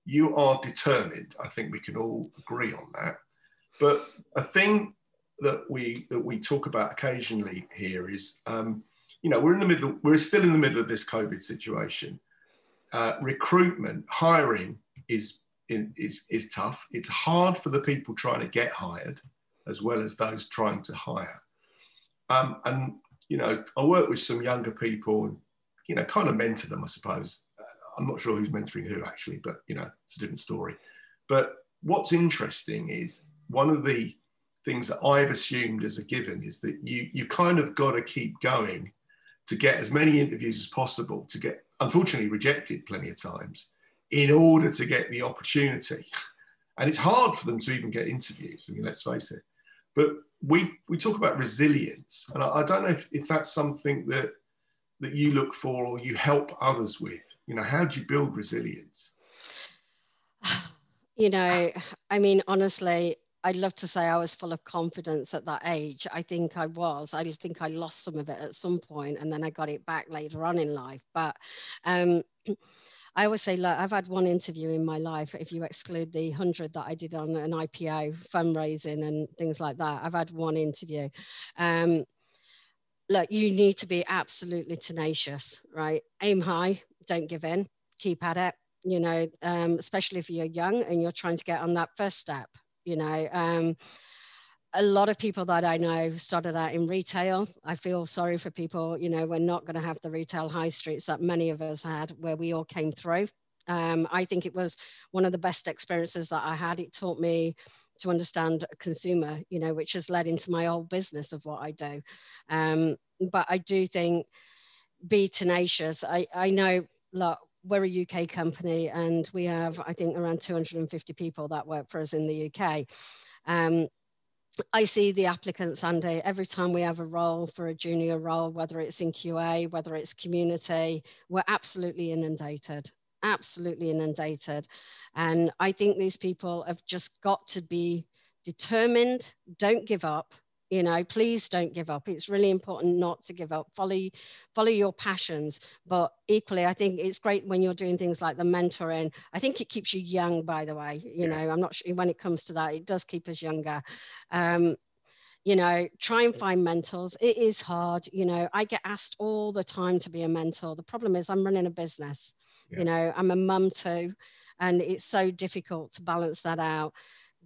You are determined. I think we can all agree on that. But a thing that we talk about occasionally here is, we're still in the middle of this COVID situation. Recruitment, hiring is tough. It's hard for the people trying to get hired, as well as those trying to hire. And I work with some younger people, and kind of mentor them, I suppose. I'm not sure who's mentoring who actually, but it's a different story. But what's interesting is one of the things that I've assumed as a given is that you kind of got to keep going to get as many interviews as possible, to get, unfortunately, rejected plenty of times in order to get the opportunity. And it's hard for them to even get interviews. I mean, let's face it. But we talk about resilience, and I don't know if that's something that you look for or you help others with. How do you build resilience? I mean, honestly, I'd love to say I was full of confidence at that age. I think I was. I think I lost some of it at some point, and then I got it back later on in life. But I always say, look, I've had one interview in my life. If you exclude the 100 that I did on an IPO fundraising and things like that, I've had one interview. Look, you need to be absolutely tenacious, right? Aim high, don't give in, keep at it, especially if you're young and you're trying to get on that first step. A lot of people that I know started out in retail. I feel sorry for people, we're not going to have the retail high streets that many of us had where we all came through. I think it was one of the best experiences that I had. It taught me to understand a consumer, which has led into my whole business of what I do. But I do think be tenacious. I know, look, we're a UK company and we have, I think, around 250 people that work for us in the UK. I see the applicants, Andy, every time we have a role for a junior role, whether it's in QA, whether it's community, we're absolutely inundated. And I think these people have just got to be determined. Don't give up. Please don't give up. It's really important not to give up. Follow your passions. But equally, I think it's great when you're doing things like the mentoring. I think it keeps you young, by the way. I'm not sure when it comes to that, it does keep us younger. Try and find mentors. It is hard. I get asked all the time to be a mentor. The problem is I'm running a business. Yeah. I'm a mum too, and it's so difficult to balance that out.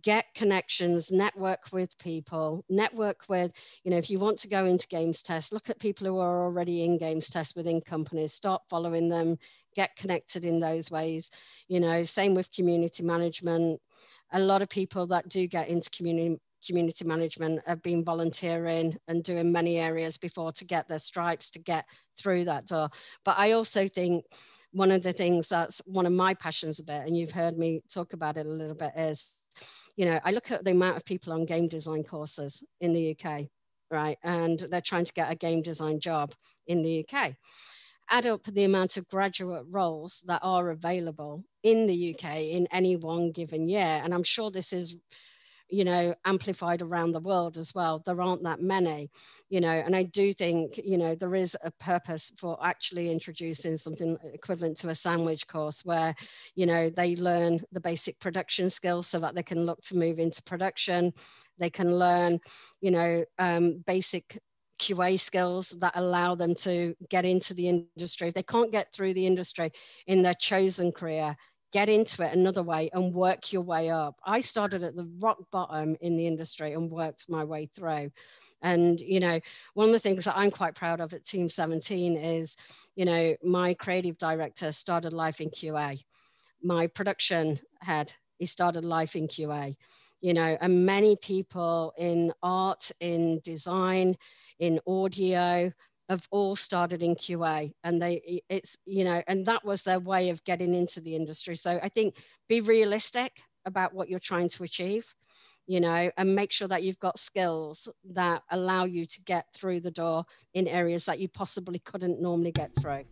Get connections, network with people, network with, if you want to go into games test, look at people who are already in games test within companies, start following them, get connected in those ways. Same with community management. A lot of people that do get into community management have been volunteering and doing many areas before to get their stripes, to get through that door. But I also think one of the things that's one of my passions a bit, and you've heard me talk about it a little bit, is I look at the amount of people on game design courses in the UK, right? And they're trying to get a game design job in the UK. Add up the amount of graduate roles that are available in the UK in any one given year. And I'm sure this is, amplified around the world as well. There aren't that many, and I do think, there is a purpose for actually introducing something equivalent to a sandwich course where, they learn the basic production skills so that they can look to move into production. They can learn, basic QA skills that allow them to get into the industry. If they can't get through the industry in their chosen career, get into it another way and work your way up. I started at the rock bottom in the industry and worked my way through. And, one of the things that I'm quite proud of at Team 17 is, my creative director started life in QA. My production head, he started life in QA, and many people in art, in design, in audio, have all started in QA, and and that was their way of getting into the industry. So I think be realistic about what you're trying to achieve, and make sure that you've got skills that allow you to get through the door in areas that you possibly couldn't normally get through.